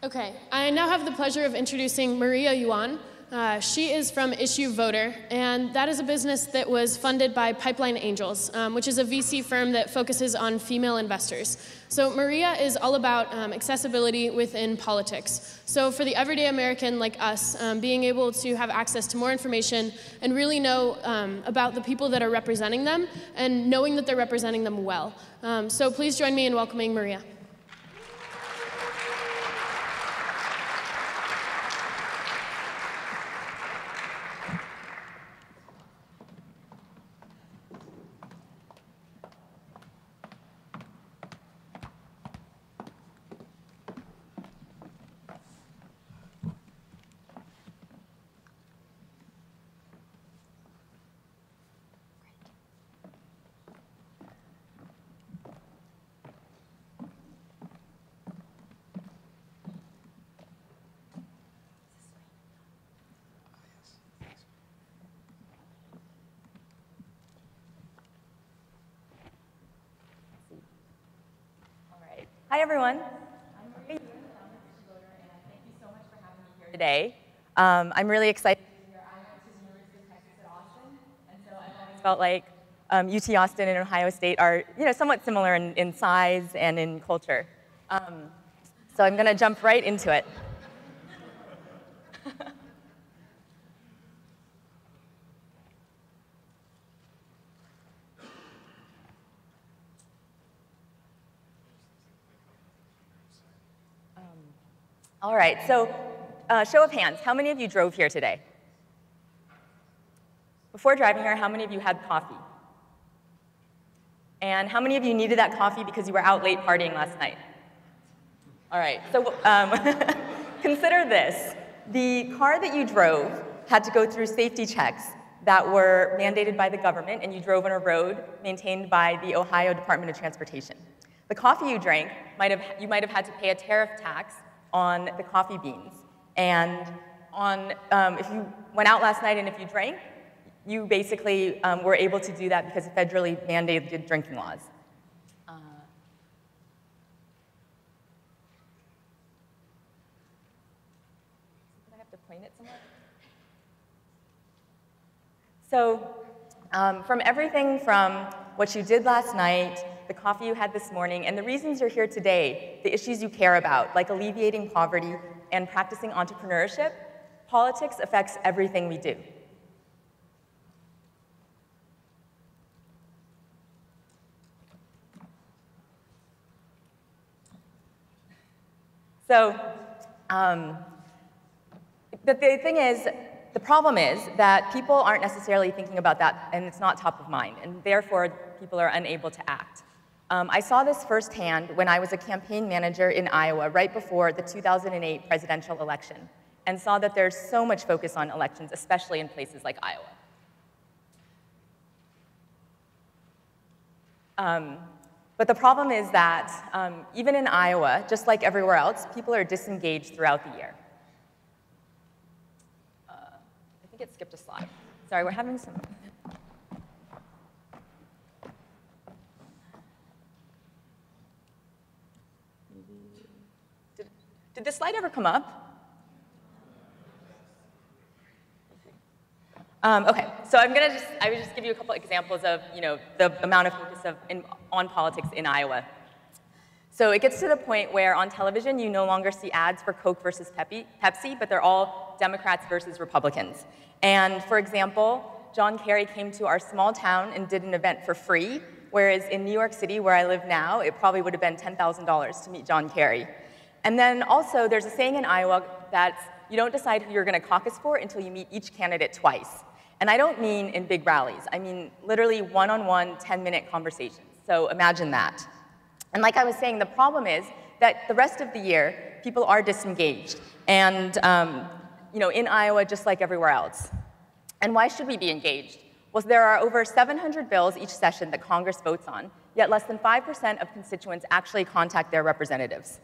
Okay, I now have the pleasure of introducing Maria Yuan. She is from IssueVoter, and that is a business that was funded by Pipeline Angels, which is a VC firm that focuses on female investors. So Maria is all about accessibility within politics. So for the everyday American like us, being able to have access to more information and really know about the people that are representing them and knowing that they're representing them well. So please join me in welcoming Maria. Hi, everyone. I'm Maria Yuan, I'm an IssueVoter, and thank you so much for having me here today. I'm really excited to be here. I went to the University of Texas at Austin, and so I've always felt like UT Austin and Ohio State are, somewhat similar in size and in culture. So I'm going to jump right into it. All right, so show of hands, how many of you drove here today? Before driving here, how many of you had coffee? And how many of you needed that coffee because you were out late partying last night? All right, so consider this. The car that you drove had to go through safety checks that were mandated by the government, and you drove on a road maintained by the Ohio Department of Transportation. The coffee you drank, you might have had to pay a tariff tax on the coffee beans. And if you went out last night and if you drank, you basically were able to do that because of federally mandated drinking laws. I have to point it somewhere? So from everything from what you did last night, the coffee you had this morning, and the reasons you're here today, the issues you care about, like alleviating poverty and practicing entrepreneurship, politics affects everything we do. So the problem is that people aren't necessarily thinking about that, and it's not top of mind, and therefore people are unable to act. I saw this firsthand when I was a campaign manager in Iowa right before the 2008 presidential election, and saw that there's so much focus on elections, especially in places like Iowa. But the problem is that even in Iowa, just like everywhere else, people are disengaged throughout the year. I think it skipped a slide. Sorry, we're having some... Did this slide ever come up? Okay, so I would just give you a couple examples of, the amount of focus on politics in Iowa. So it gets to the point where on television you no longer see ads for Coke versus Pepsi, but they're all Democrats versus Republicans. And for example, John Kerry came to our small town and did an event for free, whereas in New York City, where I live now, it probably would have been $10,000 to meet John Kerry. And then also, there's a saying in Iowa that you don't decide who you're going to caucus for until you meet each candidate twice. And I don't mean in big rallies. I mean literally one-on-one, 10-minute conversations. So imagine that. And like I was saying, the problem is that the rest of the year, people are disengaged. And in Iowa, just like everywhere else. And why should we be engaged? Well, there are over 700 bills each session that Congress votes on, yet less than 5% of constituents actually contact their representatives.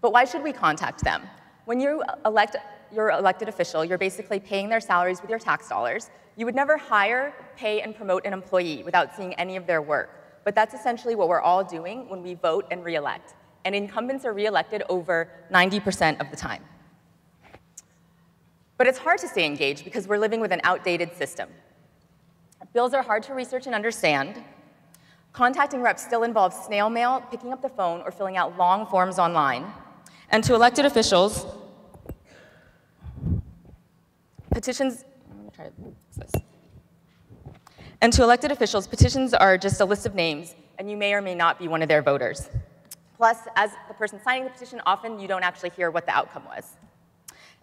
But why should we contact them? When you elect your elected official, you're basically paying their salaries with your tax dollars. You would never hire, pay, and promote an employee without seeing any of their work. But that's essentially what we're all doing when we vote and re-elect. and incumbents are reelected over 90% of the time. But it's hard to stay engaged because we're living with an outdated system. Bills are hard to research and understand. Contacting reps still involves snail mail, picking up the phone, or filling out long forms online. And to elected officials, petitions are just a list of names, and you may or may not be one of their voters. Plus, as the person signing the petition, often you don't actually hear what the outcome was.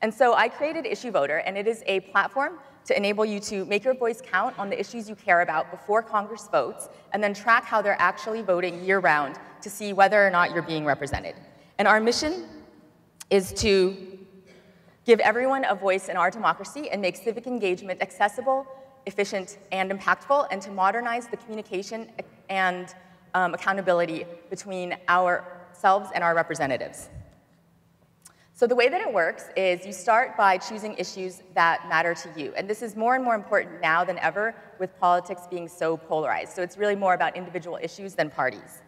And so I created IssueVoter, and it is a platform to enable you to make your voice count on the issues you care about before Congress votes, and then track how they're actually voting year-round to see whether or not you're being represented. And our mission is to give everyone a voice in our democracy and make civic engagement accessible, efficient, and impactful, and to modernize the communication and accountability between ourselves and our representatives. So the way that it works is you start by choosing issues that matter to you. And this is more and more important now than ever with politics being so polarized. So it's really more about individual issues than parties.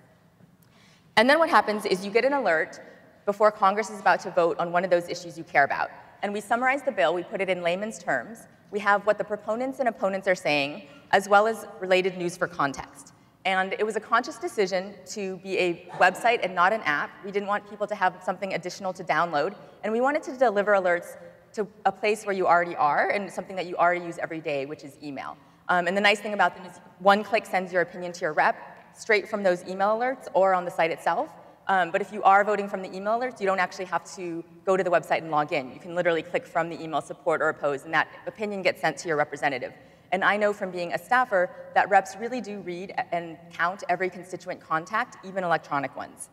And then what happens is you get an alert before Congress is about to vote on one of those issues you care about. And we summarize the bill, we put it in layman's terms. We have what the proponents and opponents are saying, as well as related news for context. And it was a conscious decision to be a website and not an app. We didn't want people to have something additional to download. And we wanted to deliver alerts to a place where you already are and something that you already use every day, which is email. And the nice thing about them is one click sends your opinion to your rep straight from those email alerts or on the site itself. But if you are voting from the email alerts, you don't actually have to go to the website and log in. You can literally click from the email support or oppose, and that opinion gets sent to your representative. And I know from being a staffer that reps really do read and count every constituent contact, even electronic ones.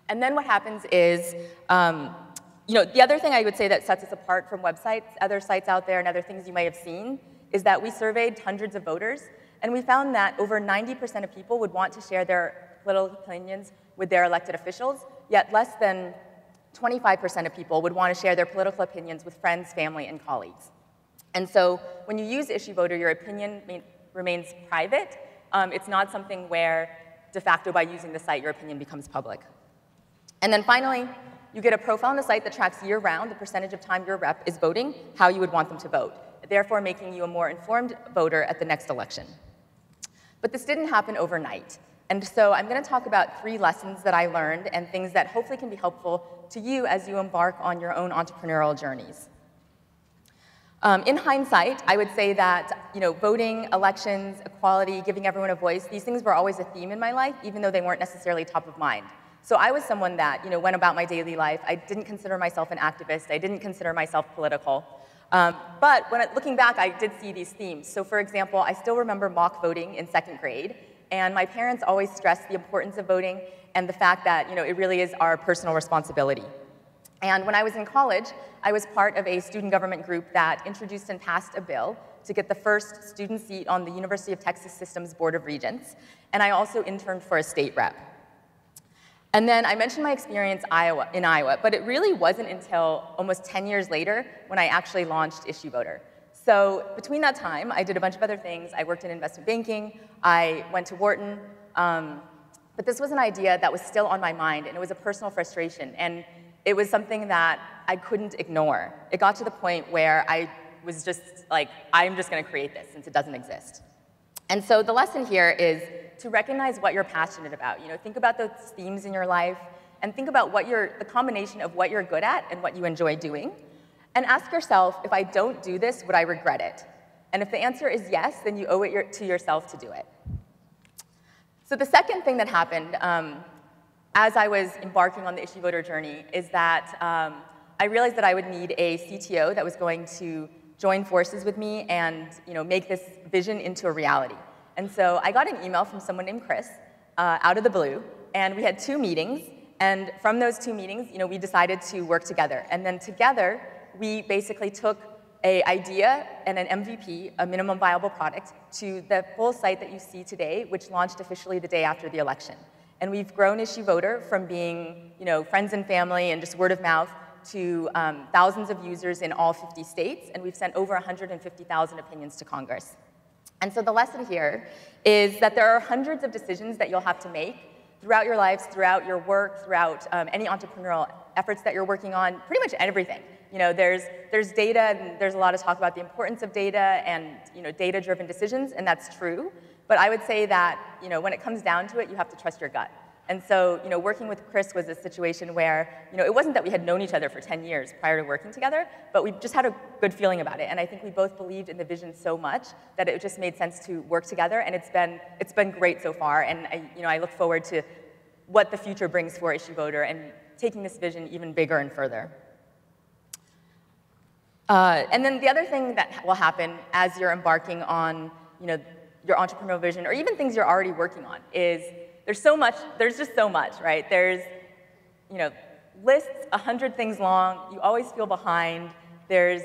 And then what happens is, the other thing I would say that sets us apart from websites, other sites out there and other things you may have seen, is that we surveyed hundreds of voters, and we found that over 90% of people would want to share their political opinions with their elected officials, yet less than 25% of people would want to share their political opinions with friends, family, and colleagues. And so when you use IssueVoter, your opinion remains private. It's not something where, de facto, by using the site, your opinion becomes public. And then finally, you get a profile on the site that tracks year-round the percentage of time your rep is voting, how you would want them to vote, therefore making you a more informed voter at the next election. But this didn't happen overnight. And so I'm going to talk about 3 lessons that I learned and things that hopefully can be helpful to you as you embark on your own entrepreneurial journeys. In hindsight, I would say that voting, elections, equality, giving everyone a voice, these things were always a theme in my life, even though they weren't necessarily top of mind. So I was someone that went about my daily life. I didn't consider myself an activist. I didn't consider myself political. But looking back, I did see these themes. So for example, I still remember mock voting in 2nd grade. And my parents always stressed the importance of voting and the fact that it really is our personal responsibility. And when I was in college, I was part of a student government group that introduced and passed a bill to get the first student seat on the University of Texas System's Board of Regents. And I also interned for a state rep. And then I mentioned my experience in Iowa, but it really wasn't until almost 10 years later when I actually launched IssueVoter. So between that time, I did a bunch of other things. I worked in investment banking. I went to Wharton. But this was an idea that was still on my mind, and it was a personal frustration. And it was something that I couldn't ignore. It got to the point where I was just like, I'm just going to create this since it doesn't exist. And so the lesson here is to recognize what you're passionate about. Think about those themes in your life, and think about the combination of what you're good at and what you enjoy doing. And ask yourself, if I don't do this, would I regret it? And if the answer is yes, then you owe it to yourself to do it. So the second thing that happened as I was embarking on the IssueVoter journey is that I realized that I would need a CTO that was going to join forces with me and make this vision into a reality. And so I got an email from someone named Chris out of the blue, and we had 2 meetings. And from those 2 meetings, we decided to work together. And then together, we basically took an idea and an MVP, a minimum viable product, to the full site that you see today, which launched officially the day after the election. And we've grown IssueVoter from being friends and family and just word of mouth to thousands of users in all 50 states, and we've sent over 150,000 opinions to Congress. And so the lesson here is that there are hundreds of decisions that you'll have to make throughout your lives, throughout your work, throughout any entrepreneurial efforts that you're working on, pretty much everything. There's data, and there's a lot of talk about the importance of data and data-driven decisions, and that's true. But I would say that when it comes down to it, you have to trust your gut. And so, working with Chris was a situation where, it wasn't that we had known each other for 10 years prior to working together, but we just had a good feeling about it. And I think we both believed in the vision so much that it just made sense to work together, and it's been great so far. And I look forward to what the future brings for IssueVoter and taking this vision even bigger and further. And then the other thing that will happen as you're embarking on, your entrepreneurial vision, or even things you're already working on, is there's just so much, right? There's, lists 100 things long. You always feel behind. There's,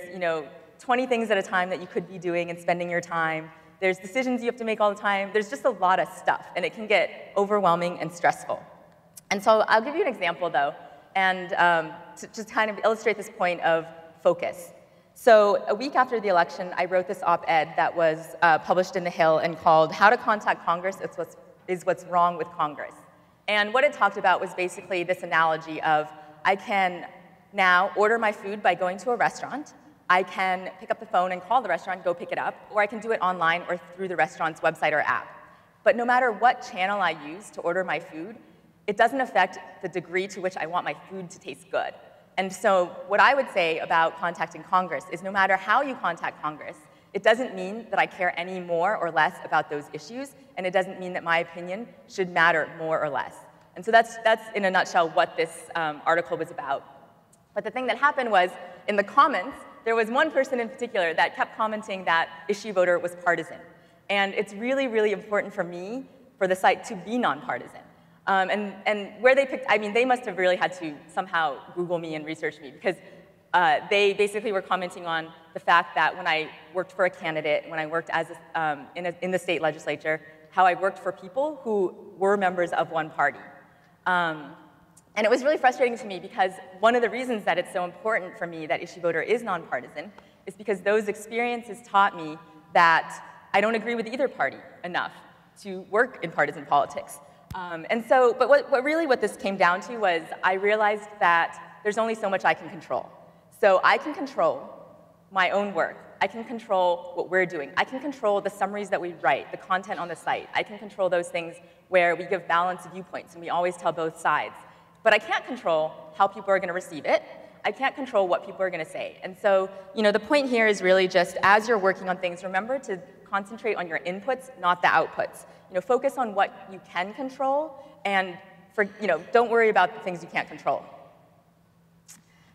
20 things at a time that you could be doing and spending your time. There's decisions you have to make all the time. There's just a lot of stuff, and it can get overwhelming and stressful. And so I'll give you an example, though, and to just kind of illustrate this point of focus. So a week after the election, I wrote this op-ed that was published in The Hill and called "How to Contact Congress is What's Wrong with Congress." And what it talked about was basically this analogy of, I can now order my food by going to a restaurant, I can pick up the phone and call the restaurant, go pick it up, or I can do it online or through the restaurant's website or app. But no matter what channel I use to order my food, it doesn't affect the degree to which I want my food to taste good. And so what I would say about contacting Congress is, no matter how you contact Congress, it doesn't mean that I care any more or less about those issues, and it doesn't mean that my opinion should matter more or less. And so that's in a nutshell what this article was about. But the thing that happened was, in the comments, there was one person in particular that kept commenting that IssueVoter was partisan. And it's really, really important for me, for the site to be nonpartisan. And where they picked, they must have really had to somehow Google me and research me, because they basically were commenting on the fact that when I worked for a candidate, when I worked as in the state legislature, how I worked for people who were members of one party. And it was really frustrating to me, because one of the reasons that it's so important for me that IssueVoter is nonpartisan is because those experiences taught me that I don't agree with either party enough to work in partisan politics. But what this came down to was, I realized that there's only so much I can control. So I can control my own work. I can control what we're doing. I can control the summaries that we write, the content on the site. I can control those things where we give balanced viewpoints and we always tell both sides. But I can't control how people are going to receive it. I can't control what people are going to say. And so, the point here is really just, as you're working on things, remember to concentrate on your inputs, not the outputs. Focus on what you can control, and don't worry about the things you can't control.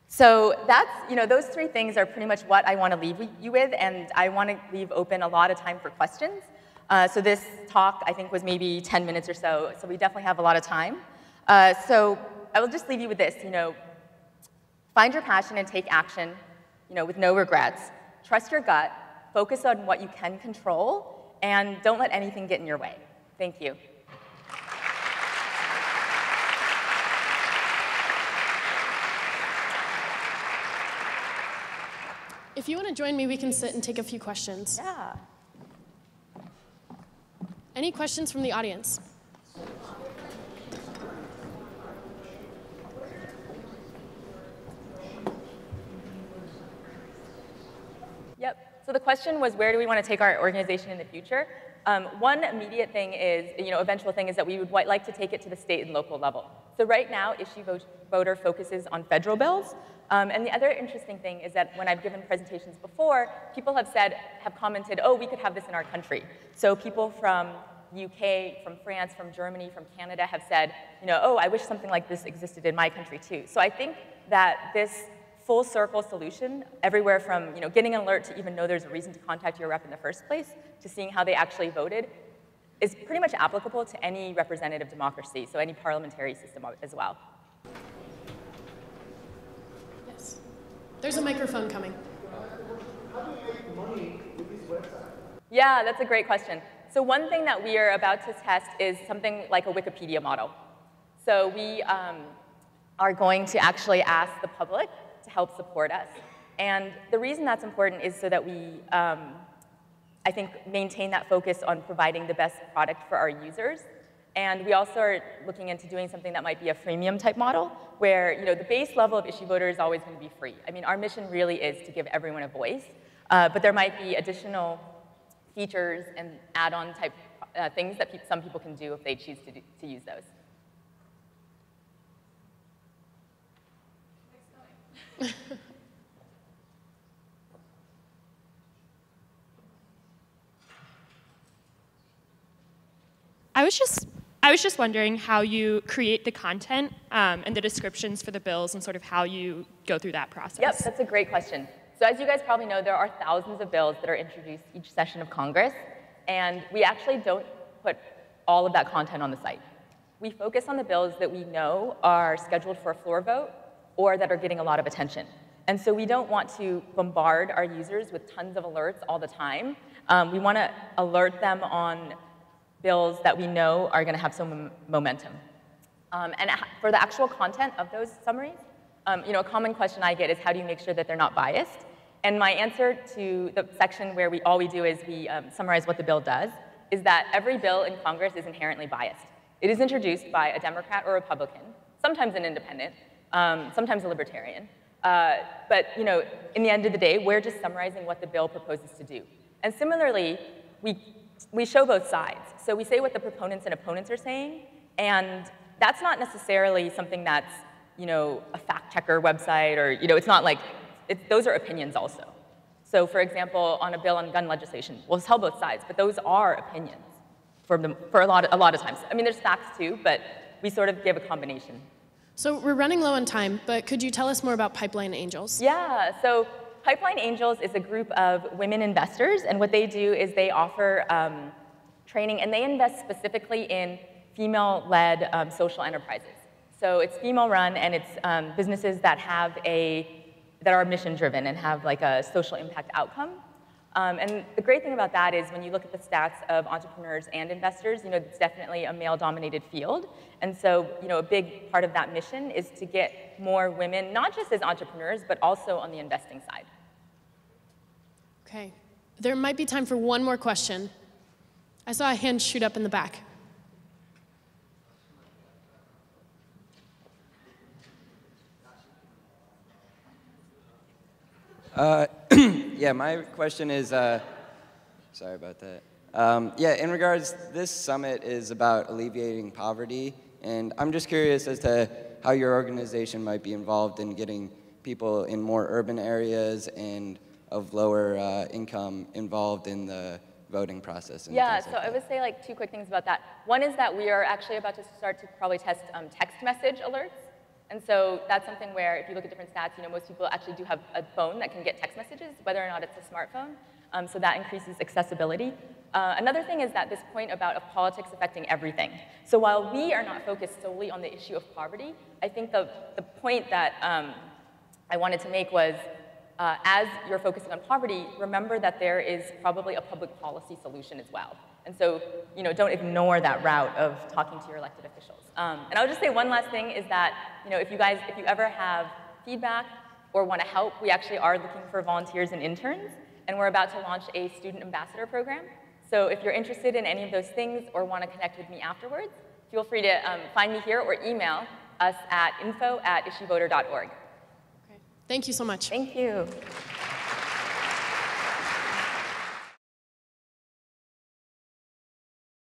So that's, those three things are pretty much what I want to leave you with, and I want to leave open a lot of time for questions. So this talk, I think, was maybe 10 minutes or so we definitely have a lot of time. So I will just leave you with this, find your passion and take action, with no regrets. Trust your gut, focus on what you can control, and don't let anything get in your way. Thank you. If you want to join me, we can sit and take a few questions. Yeah. Any questions from the audience? Yep. So the question was, where do we want to take our organization in the future? One immediate thing is, eventual thing is that we would like to take it to the state and local level. So right now, IssueVoter focuses on federal bills. And the other interesting thing is that when I've given presentations before, people have commented, oh, we could have this in our country. So people from the UK, from France, from Germany, from Canada have said, oh, I wish something like this existed in my country too. So I think that this full circle solution, everywhere from getting an alert to even know there's a reason to contact your rep in the first place, to seeing how they actually voted, is pretty much applicable to any representative democracy, so any parliamentary system as well. Yes. There's a microphone coming. How do you make money with these websites? Yeah, that's a great question. So one thing that we are about to test is something like a Wikipedia model. So we are going to actually ask the public to help support us. And the reason that's important is so that we, I think, maintain that focus on providing the best product for our users. And we also are looking into doing something that might be a freemium type model, where the base level of IssueVoter is always going to be free. I mean, our mission really is to give everyone a voice, but there might be additional features and add-on type things that some people can do if they choose to use those. I was just wondering how you create the content and the descriptions for the bills and sort of how you go through that process. Yep, that's a great question. So as you guys probably know, there are thousands of bills that are introduced each session of Congress, and we actually don't put all of that content on the site. We focus on the bills that we know are scheduled for a floor vote or that are getting a lot of attention. And so we don't want to bombard our users with tons of alerts all the time. We want to alert them on bills that we know are going to have some momentum. And for the actual content of those summaries, a common question I get is how do you make sure that they're not biased? And my answer to the section where all we do is we summarize what the bill does is that every bill in Congress is inherently biased. It is introduced by a Democrat or Republican, sometimes an independent, sometimes a libertarian. But in the end of the day, we're just summarizing what the bill proposes to do. And similarly, we show both sides. So we say what the proponents and opponents are saying, and that's not necessarily something that's a fact-checker website, or it's not like, those are opinions also. So for example, on a bill on gun legislation, we'll tell both sides, but those are opinions for a lot of times. I mean, there's facts too, but we sort of give a combination. So we're running low on time, but could you tell us more about Pipeline Angels? Yeah, so Pipeline Angels is a group of women investors, and what they do is they offer training, and they invest specifically in female-led social enterprises. So it's female-run, and it's businesses that are mission-driven and have like a social impact outcome. And the great thing about that is when you look at the stats of entrepreneurs and investors, it's definitely a male-dominated field. And so, a big part of that mission is to get more women, not just as entrepreneurs, but also on the investing side. Okay. There might be time for one more question. I saw a hand shoot up in the back. Yeah, my question is, sorry about that. Yeah, in regards, this summit is about alleviating poverty, and I'm just curious as to how your organization might be involved in getting people in more urban areas and of lower income involved in the voting process. And yeah, so I would say like two quick things about that. One is that we are actually about to start to probably test text message alerts. And so that's something where, if you look at different stats, most people actually do have a phone that can get text messages, whether or not it's a smartphone. So that increases accessibility. Another thing is that this point about politics affecting everything. So while we are not focused solely on the issue of poverty, I think the point that I wanted to make was, as you're focusing on poverty, remember that there is probably a public policy solution as well. And so, don't ignore that route of talking to your elected officials. And I'll just say one last thing is that, if you ever have feedback or want to help, we actually are looking for volunteers and interns, and we're about to launch a student ambassador program. So if you're interested in any of those things or want to connect with me afterwards, feel free to find me here or email us at info@issuevoter.org. Okay. Thank you so much. Thank you.